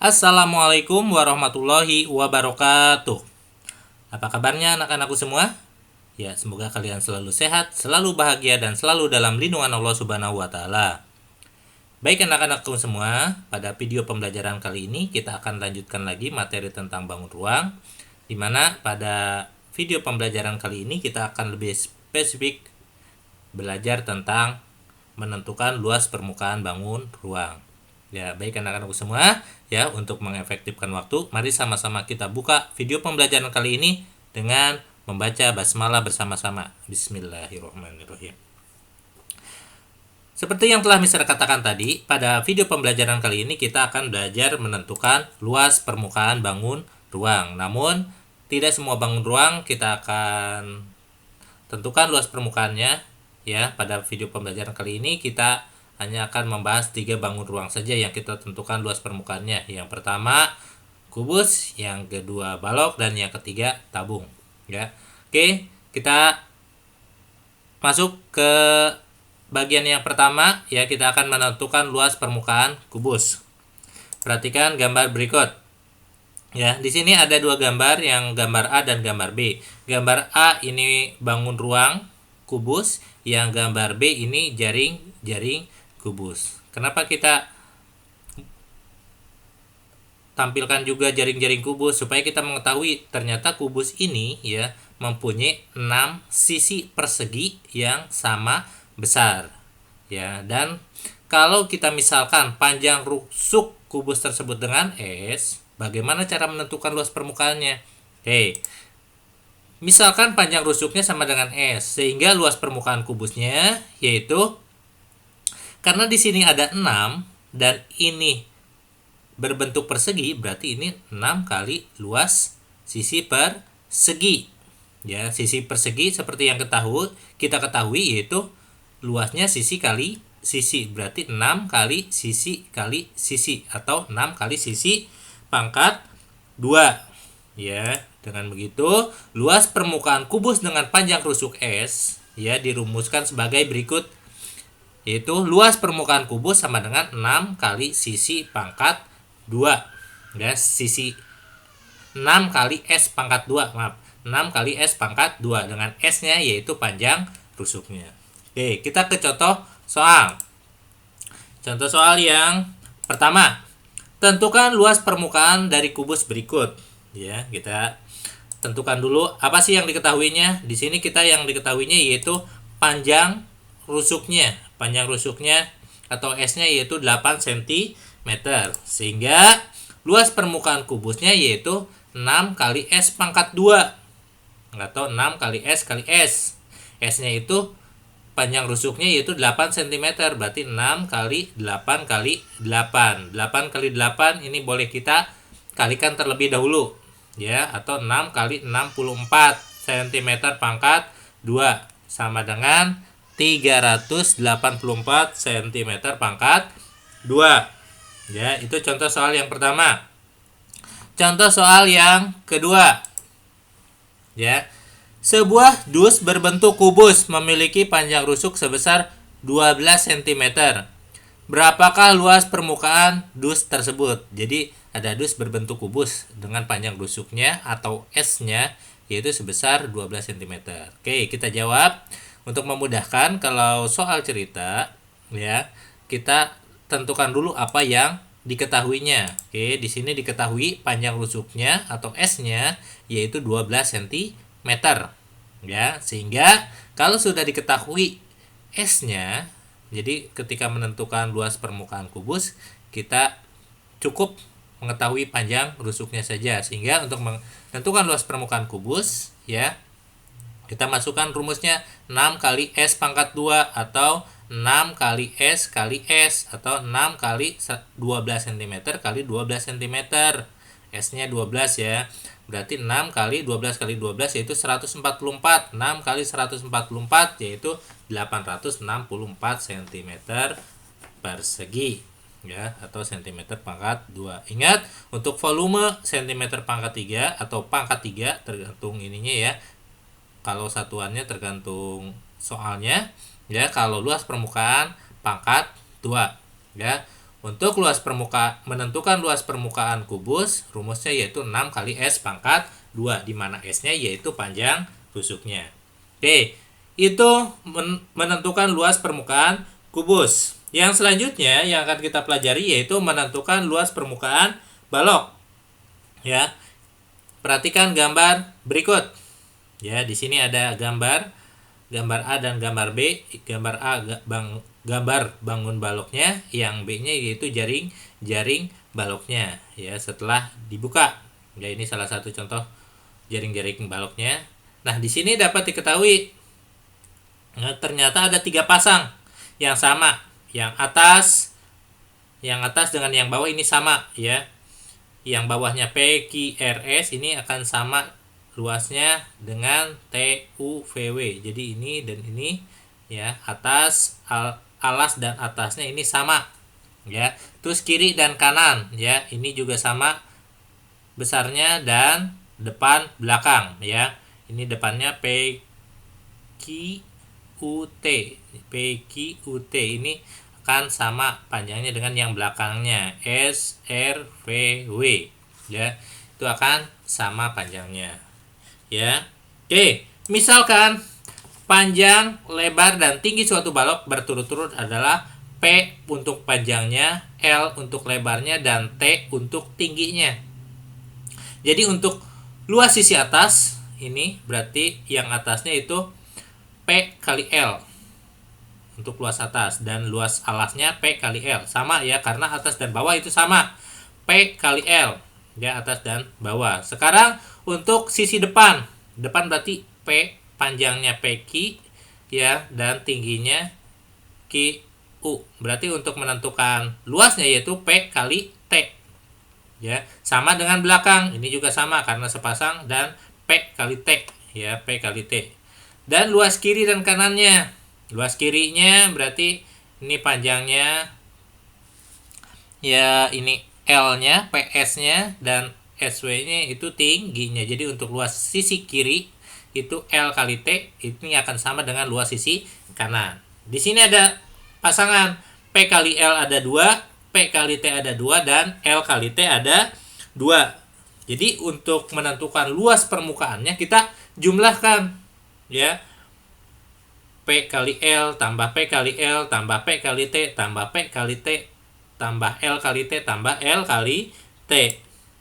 Assalamualaikum warahmatullahi wabarakatuh. Apa kabarnya anak-anakku semua? Ya, semoga kalian selalu sehat, selalu bahagia, dan selalu dalam lindungan Allah Subhanahu wa Ta'ala. Baik anak-anakku semua, pada video pembelajaran kali ini kita akan lanjutkan lagi materi tentang bangun ruang, di mana pada video pembelajaran kali ini kita akan lebih spesifik belajar tentang menentukan luas permukaan bangun ruang. Ya, baik anak-anakku semua, ya, untuk mengefektifkan waktu, mari sama-sama kita buka video pembelajaran kali ini dengan membaca basmalah bersama-sama. Bismillahirrahmanirrahim. Seperti yang telah Mister katakan tadi, pada video pembelajaran kali ini kita akan belajar menentukan luas permukaan bangun ruang. Namun, tidak semua bangun ruang kita akan tentukan luas permukaannya. Ya, pada video pembelajaran kali ini kita hanya akan membahas 3 bangun ruang saja yang kita tentukan luas permukaannya. Yang pertama kubus, yang kedua balok, dan yang ketiga tabung. Ya, oke, kita masuk ke bagian yang pertama. Ya, kita akan menentukan luas permukaan kubus. Perhatikan gambar berikut. Ya, di sini ada 2 gambar, yang gambar A dan gambar B. Gambar A ini bangun ruang kubus, yang gambar B ini jaring kubus. Kenapa kita tampilkan juga jaring-jaring kubus? Supaya kita mengetahui ternyata kubus ini ya mempunyai 6 sisi persegi yang sama besar. Ya, dan kalau kita misalkan panjang rusuk kubus tersebut dengan S, bagaimana cara menentukan luas permukaannya? Misalkan panjang rusuknya sama dengan S, sehingga luas permukaan kubusnya yaitu, karena di sini ada 6 dan ini berbentuk persegi, berarti ini 6 kali luas sisi persegi. Ya, sisi persegi seperti yang kita ketahui yaitu luasnya sisi kali sisi, berarti 6 kali sisi atau 6 kali sisi pangkat 2. Ya, dengan begitu luas permukaan kubus dengan panjang rusuk S ya dirumuskan sebagai berikut, yaitu luas permukaan kubus sama dengan 6 kali sisi pangkat 2. Ya, sisi 6 kali S pangkat 2, maaf. 6 kali S pangkat 2 dengan S-nya yaitu panjang rusuknya. Oke, kita ke contoh soal. Contoh soal yang pertama. Tentukan luas permukaan dari kubus berikut. Ya, kita tentukan dulu apa sih yang diketahuinya. Di sini kita yang diketahuinya yaitu panjang rusuknya. Panjang rusuknya atau S-nya yaitu 8 cm. Sehingga luas permukaan kubusnya yaitu 6 kali S pangkat 2 atau 6 kali S kali S. S-nya itu panjang rusuknya yaitu 8 cm, berarti 6 kali 8 kali 8. 8 kali 8 ini boleh kita kalikan terlebih dahulu ya, atau 6 kali 64 cm pangkat 2 sama dengan 384 cm pangkat 2. Ya, itu contoh soal yang pertama. Contoh soal yang kedua. Ya. Sebuah dus berbentuk kubus memiliki panjang rusuk sebesar 12 cm. Berapakah luas permukaan dus tersebut? Jadi ada dus berbentuk kubus dengan panjang rusuknya atau S-nya yaitu sebesar 12 cm. Oke, kita jawab. Untuk memudahkan kalau soal cerita ya, kita tentukan dulu apa yang diketahuinya. Oke, di sini diketahui panjang rusuknya atau S-nya yaitu 12 cm. Ya, sehingga kalau sudah diketahui S-nya, jadi ketika menentukan luas permukaan kubus, kita cukup mengetahui panjang rusuknya saja. Sehingga untuk menentukan luas permukaan kubus, ya, kita masukkan rumusnya 6 kali S pangkat 2 atau 6 kali S kali S atau 6 kali 12 cm kali 12 cm. S-nya 12 ya. Berarti 6 kali 12 kali 12 yaitu 144. 6 kali 144 yaitu 864 cm persegi ya, atau cm pangkat 2. Ingat, untuk volume cm pangkat 3 atau pangkat 3 tergantung ininya ya. Kalau satuannya tergantung soalnya ya. Kalau luas permukaan pangkat 2 ya. Untuk menentukan luas permukaan kubus, rumusnya yaitu 6 kali S pangkat 2, di mana S-nya yaitu panjang tusuknya. Oke, itu menentukan luas permukaan kubus. Yang selanjutnya yang akan kita pelajari yaitu menentukan luas permukaan balok. Ya. Perhatikan gambar berikut. Ya, di sini ada gambar A dan gambar B. Gambar A gambar bangun baloknya, yang B-nya yaitu jaring baloknya ya setelah dibuka. Ya, ini salah satu contoh jaring baloknya. Nah, di sini dapat diketahui ternyata ada 3 pasang yang sama. Yang atas dengan yang bawah ini sama ya. Yang bawahnya PQRS ini akan sama luasnya dengan TUVW. Jadi ini dan ini ya, atas alas dan atasnya ini sama ya. Terus kiri dan kanan ya, ini juga sama besarnya dan depan belakang ya. Ini depannya PQT ini akan sama panjangnya dengan yang belakangnya SRVW ya. Itu akan sama panjangnya ya. Oke, misalkan panjang, lebar, dan tinggi suatu balok berturut-turut adalah P untuk panjangnya, L untuk lebarnya, dan T untuk tingginya. Jadi untuk luas sisi atas ini berarti yang atasnya itu P kali L untuk luas atas, dan luas alasnya P kali L. Sama ya, karena atas dan bawah itu sama. P kali L ya, atas dan bawah. Sekarang untuk sisi depan. Depan berarti P, panjangnya PQ ya, dan tingginya QU. Berarti untuk menentukan luasnya yaitu P kali T. Ya, sama dengan belakang. Ini juga sama karena sepasang dan P kali T ya, P kali T. Dan luas kiri dan kanannya. Luas kirinya berarti ini panjangnya ya, ini L-nya, PS-nya, dan SW-nya itu tingginya. Jadi untuk luas sisi kiri itu L kali T, ini akan sama dengan luas sisi kanan. Di sini ada pasangan P kali L ada 2, P kali T ada 2, dan L kali T ada 2. Jadi untuk menentukan luas permukaannya kita jumlahkan ya. P kali L tambah P kali L tambah P kali T tambah P kali T tambah L kali T tambah L kali T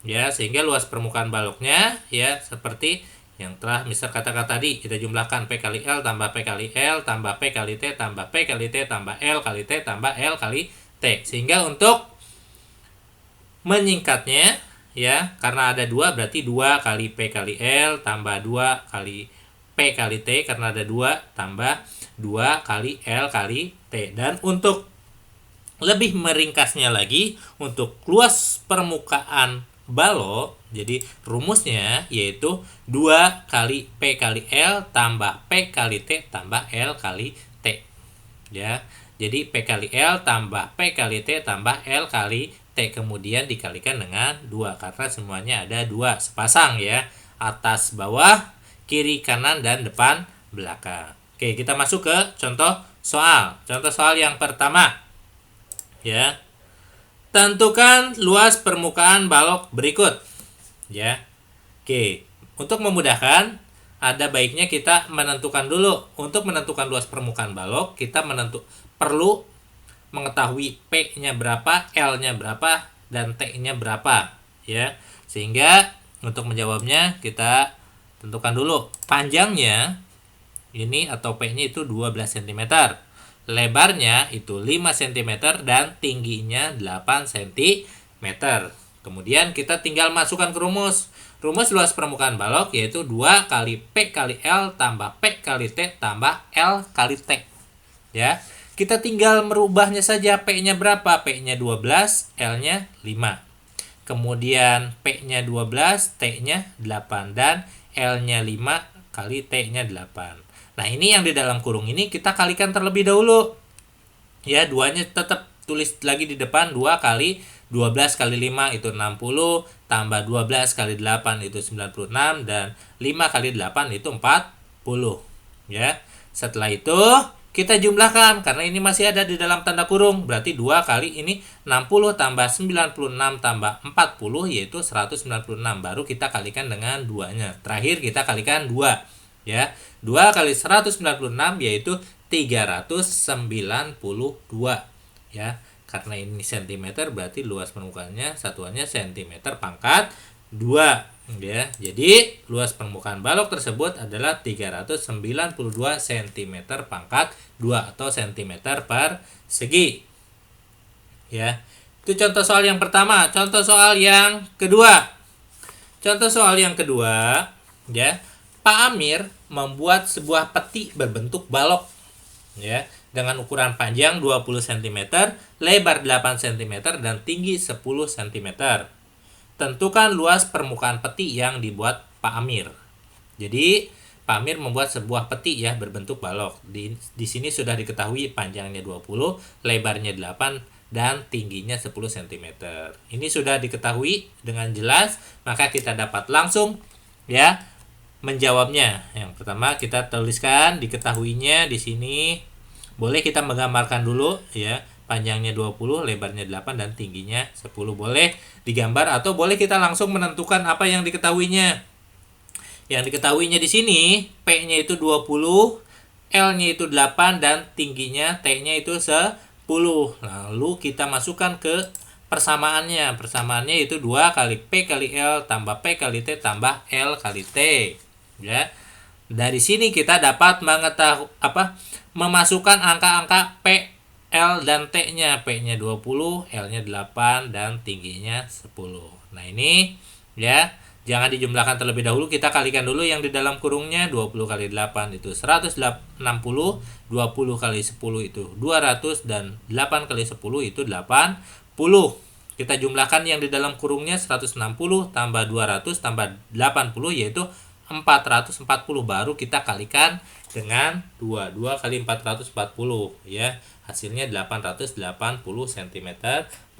ya, sehingga luas permukaan baloknya ya seperti yang telah Mister katakan tadi. Kita jumlahkan P kali L tambah P kali L tambah P kali T tambah P kali T tambah L kali T tambah L kali T, sehingga untuk menyingkatnya ya, karena ada 2 berarti 2 kali P kali L tambah 2 kali P kali T, karena ada 2 tambah 2 kali L kali T. Dan untuk lebih meringkasnya lagi, untuk luas permukaan balok, jadi rumusnya yaitu 2 kali P kali L tambah P kali T tambah L kali T ya. Jadi P kali L tambah P kali T tambah L kali T, kemudian dikalikan dengan 2 karena semuanya ada 2 sepasang ya, atas bawah, kiri kanan, dan depan belakang. Oke, kita masuk ke contoh soal. Contoh soal yang pertama ya. Tentukan luas permukaan balok berikut ya. Oke, untuk memudahkan ada baiknya kita menentukan dulu. Untuk menentukan luas permukaan balok, kita perlu mengetahui P-nya berapa, L-nya berapa, dan T-nya berapa ya. Sehingga untuk menjawabnya kita tentukan dulu panjangnya ini atau P-nya itu 12 cm, lebarnya itu 5 cm, dan tingginya 8 cm. Kemudian kita tinggal masukkan ke rumus. Rumus luas permukaan balok yaitu 2 kali P kali L tambah P kali T tambah L kali T ya. Kita tinggal merubahnya saja. P-nya berapa? P-nya 12, L-nya 5. Kemudian P-nya 12, T-nya 8, dan L-nya 5 kali T-nya 8. Nah, ini yang di dalam kurung ini kita kalikan terlebih dahulu. Ya, 2-nya tetap tulis lagi di depan. 2 kali 12 kali 5 itu 60, tambah 12 kali 8 itu 96, dan 5 kali 8 itu 40. Ya. Setelah itu Kita jumlahkan karena ini masih ada di dalam tanda kurung. Berarti 2 kali ini 60 tambah 96 tambah 40 yaitu 196. Baru kita kalikan dengan 2-nya. Terakhir kita kalikan 2. Ya. 2 kali 196 yaitu 392. Ya. Karena ini cm berarti luas permukaannya satuannya cm pangkat 2. Ya, jadi luas permukaan balok tersebut adalah 392 cm pangkat 2 atau cm persegi. Ya. Itu contoh soal yang pertama. Contoh soal yang kedua. Contoh soal yang kedua, ya. Pak Amir membuat sebuah peti berbentuk balok, ya, dengan ukuran panjang 20 cm, lebar 8 cm dan tinggi 10 cm. Tentukan luas permukaan peti yang dibuat Pak Amir. Jadi, Pak Amir membuat sebuah peti ya berbentuk balok. Di sini sudah diketahui panjangnya 20, lebarnya 8 dan tingginya 10 cm. Ini sudah diketahui dengan jelas, maka kita dapat langsung ya menjawabnya. Yang pertama kita tuliskan diketahuinya di sini. Boleh kita menggambarkan dulu ya. Panjangnya 20, lebarnya 8 dan tingginya 10. Boleh digambar atau boleh kita langsung menentukan apa yang diketahuinya. Yang diketahuinya di sini P-nya itu 20, L-nya itu 8 dan tingginya T-nya itu 10. Lalu kita masukkan ke persamaannya. Persamaannya itu 2 kali P kali L tambah P kali T tambah L kali T. Ya. Dari sini kita dapat memasukkan angka-angka P, L dan T-nya. P-nya 20, L-nya 8 dan tingginya 10. Nah, ini ya, jangan dijumlahkan terlebih dahulu, kita kalikan dulu yang di dalam kurungnya. 20 kali 8 itu 160, 20 kali 10 itu 200 dan 8 kali 10 itu 80. Kita jumlahkan yang di dalam kurungnya 160 tambah 200 tambah 80 yaitu 440, baru kita kalikan dengan 2 kali 440 ya, hasilnya 880 cm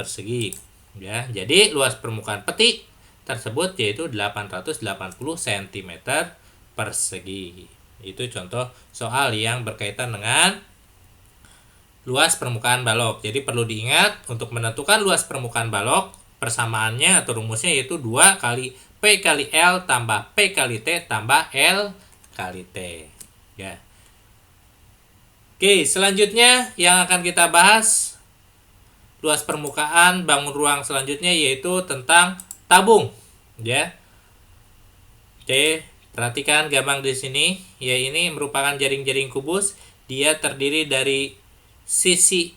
persegi ya. Jadi luas permukaan peti tersebut yaitu 880 cm persegi. Itu contoh soal yang berkaitan dengan luas permukaan balok. Jadi perlu diingat untuk menentukan luas permukaan balok, persamaannya atau rumusnya yaitu 2 kali P kali L tambah P kali T tambah L kali T. Ya. Oke, selanjutnya yang akan kita bahas luas permukaan bangun ruang selanjutnya yaitu tentang tabung. Ya. Oke, perhatikan gambar di sini. Ya, ini merupakan jaring-jaring kubus. Dia terdiri dari sisi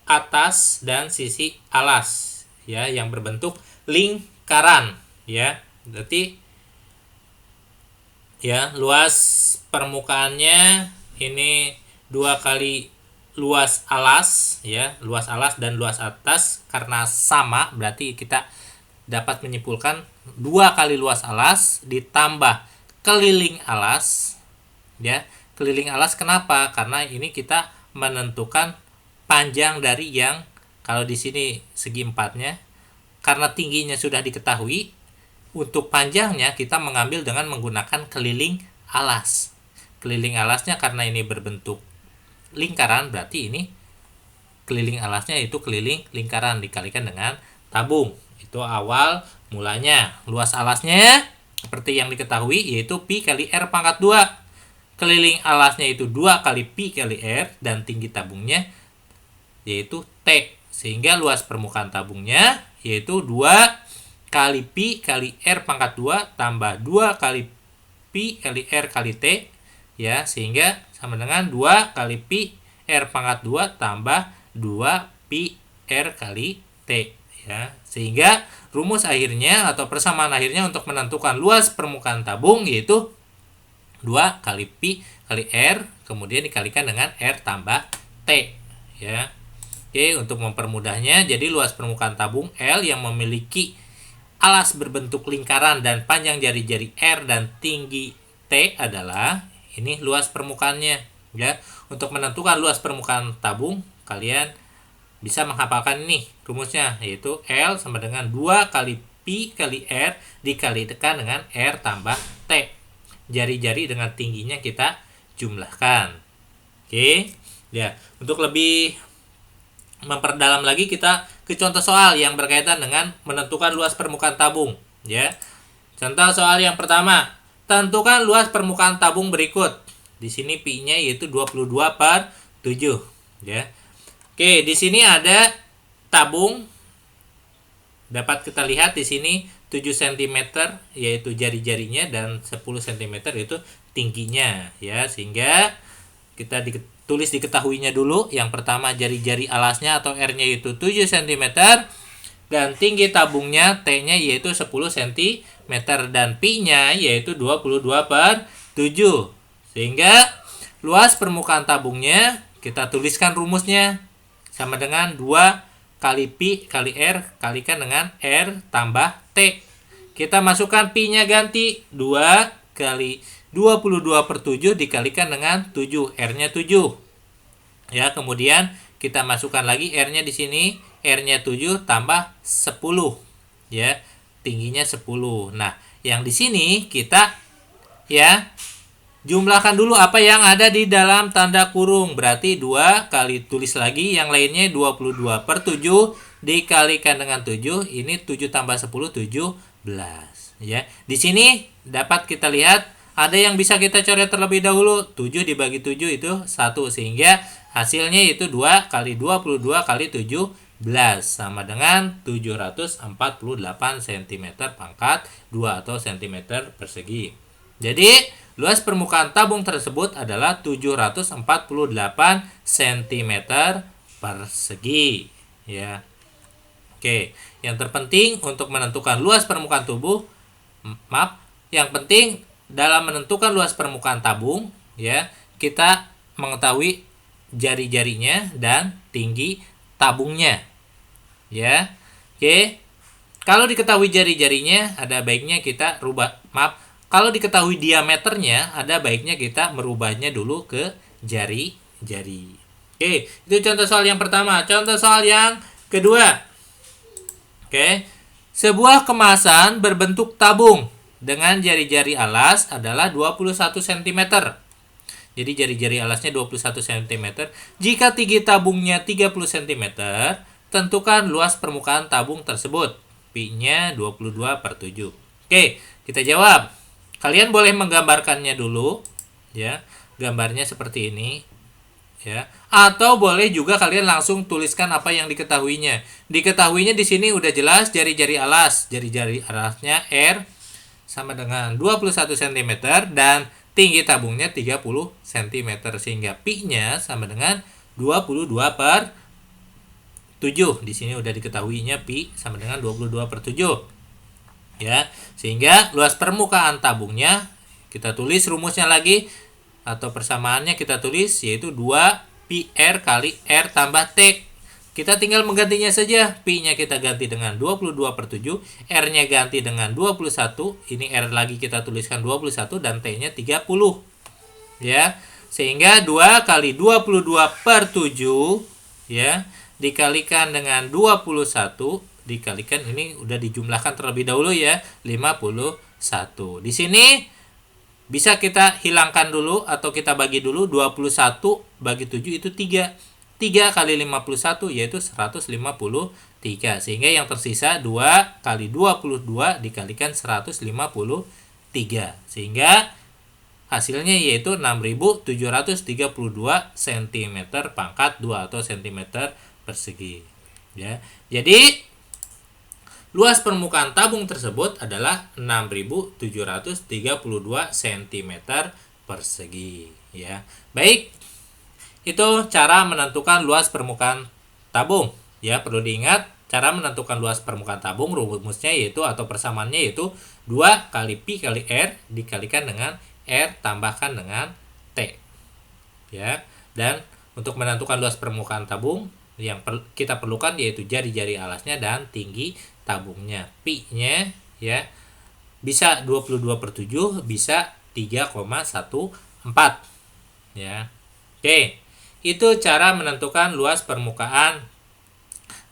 atas dan sisi alas ya, yang berbentuk lingkaran ya. Berarti ya, luas permukaannya ini 2 kali luas alas ya, luas alas dan luas atas karena sama, berarti kita dapat menyimpulkan 2 kali luas alas ditambah keliling alas ya. Keliling alas kenapa? Karena ini kita menentukan panjang dari yang, kalau di sini segi 4-nya, karena tingginya sudah diketahui, untuk panjangnya kita mengambil dengan menggunakan keliling alas. Keliling alasnya karena ini berbentuk lingkaran, berarti ini keliling alasnya itu keliling lingkaran dikalikan dengan tabung. Itu awal mulanya. Luas alasnya seperti yang diketahui yaitu pi kali R pangkat 2. Keliling alasnya itu 2 kali pi kali R dan tinggi tabungnya yaitu T. Sehingga luas permukaan tabungnya yaitu 2 kali pi kali R pangkat 2 tambah 2 kali pi kali R kali T ya, sehingga sama dengan 2 kali pi R pangkat 2 tambah 2 pi R kali T ya. Sehingga rumus akhirnya atau persamaan akhirnya untuk menentukan luas permukaan tabung yaitu 2 kali pi kali R kemudian dikalikan dengan R tambah T ya. Oke, untuk mempermudahnya, jadi luas permukaan tabung L yang memiliki alas berbentuk lingkaran dan panjang jari-jari R dan tinggi T adalah ini luas permukaannya ya. Untuk menentukan luas permukaan tabung, kalian bisa menghafalkan ini rumusnya yaitu L sama dengan 2 kali pi kali R dikalikan dengan R tambah T. Jari-jari dengan tingginya kita jumlahkan. Oke. Ya, untuk lebih memperdalam lagi kita ke contoh soal yang berkaitan dengan menentukan luas permukaan tabung, ya. Contoh soal yang pertama, tentukan luas permukaan tabung berikut. Di sini pi-nya yaitu 22/7, ya. Oke, di sini ada tabung, dapat kita lihat di sini 7 cm yaitu jari-jarinya dan 10 cm itu tingginya, ya. Sehingga kita tulis diketahuinya dulu. Yang pertama jari-jari alasnya atau R-nya itu 7 cm dan tinggi tabungnya T-nya yaitu 10 cm dan pi-nya yaitu 22/7. Sehingga luas permukaan tabungnya kita tuliskan rumusnya sama dengan 2 kali pi kali R kalikan dengan R tambah T. Kita masukkan pi-nya ganti 2 kali 22/7 dikalikan dengan 7, R-nya 7. Ya, kemudian kita masukkan lagi R-nya di sini, R-nya 7 tambah 10. Ya, tingginya 10. Nah, yang di sini kita ya jumlahkan dulu apa yang ada di dalam tanda kurung. Berarti 2 kali tulis lagi yang lainnya 22/7 dikalikan dengan 7. Ini 7 tambah 10 17. Ya. Di sini dapat kita lihat ada yang bisa kita coret terlebih dahulu. 7 dibagi 7 itu 1 sehingga hasilnya itu 2 kali 22 kali 17 sama dengan 748 cm pangkat 2 atau cm persegi. Jadi, luas permukaan tabung tersebut adalah 748 cm persegi. Ya. Oke, yang terpenting untuk menentukan luas permukaan yang penting dalam menentukan luas permukaan tabung, ya, kita mengetahui jari-jarinya dan tinggi tabungnya. Ya. Oke. Kalau diketahui jari-jarinya, ada baiknya kita kalau diketahui diameternya, ada baiknya kita merubahnya dulu ke jari-jari. Oke, itu contoh soal yang pertama. Contoh soal yang kedua. Oke. Sebuah kemasan berbentuk tabung dengan jari-jari alas adalah 21 cm. Jadi jari-jari alasnya 21 cm. Jika tinggi tabungnya 30 cm, tentukan luas permukaan tabung tersebut. Pi-nya 22/7. Oke, kita jawab. Kalian boleh menggambarkannya dulu, ya. Gambarnya seperti ini, ya. Atau boleh juga kalian langsung tuliskan apa yang diketahuinya. Diketahuinya di sini udah jelas jari-jari alas. Jari-jari alasnya R sama dengan 21 cm dan tinggi tabungnya 30 cm sehingga pi-nya sama dengan 22/7. Di sini udah diketahuinya pi sama dengan 22/7. Ya, sehingga luas permukaan tabungnya kita tulis rumusnya lagi atau persamaannya kita tulis yaitu 2 pi R kali R tambah T. Kita tinggal menggantinya saja. Pi-nya kita ganti dengan 22/7, R-nya ganti dengan 21, ini R lagi kita tuliskan 21 dan T-nya 30. Ya. Sehingga 2 kali 22/7 ya dikalikan dengan 21 dikalikan ini udah dijumlahkan terlebih dahulu ya 51. Di sini bisa kita hilangkan dulu atau kita bagi dulu 21 bagi 7 itu 3. 3 kali 51 yaitu 153 sehingga yang tersisa 2 kali 22 dikalikan 153 sehingga hasilnya yaitu 6.732 cm pangkat 2 atau cm persegi. Ya. Jadi luas permukaan tabung tersebut adalah 6.732 cm persegi. Ya. Baik, itu cara menentukan luas permukaan tabung. Ya, perlu diingat cara menentukan luas permukaan tabung rumusnya yaitu atau persamaannya yaitu 2 kali pi kali R dikalikan dengan R tambahkan dengan T. Ya. Dan untuk menentukan luas permukaan tabung yang kita perlukan yaitu jari-jari alasnya dan tinggi tabungnya. Pi-nya ya bisa 22/7, bisa 3,14. Ya. Oke. Itu cara menentukan luas permukaan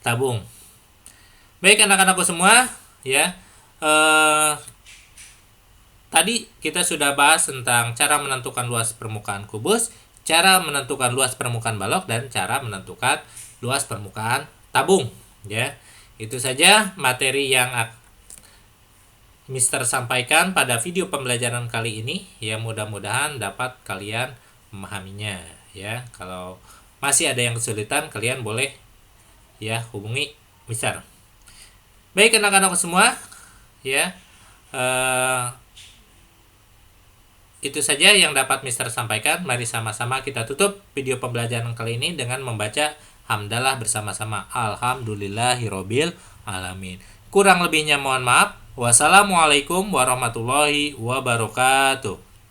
tabung. Baik anak-anakku semua, ya. Tadi kita sudah bahas tentang cara menentukan luas permukaan kubus. cara menentukan luas permukaan balok dan cara menentukan luas permukaan tabung, ya. Itu saja materi yang Mister sampaikan pada video pembelajaran kali ini, ya. Mudah-mudahan dapat kalian memahaminya, ya. Kalau masih ada yang kesulitan, kalian boleh ya hubungi Mister. Baik anak-anak semua, ya. Itu saja yang dapat Mister sampaikan. Mari sama-sama kita tutup video pembelajaran kali ini dengan membaca hamdalah bersama-sama. Alhamdulillahirobbil alamin. Kurang lebihnya mohon maaf. Wassalamualaikum warahmatullahi wabarakatuh.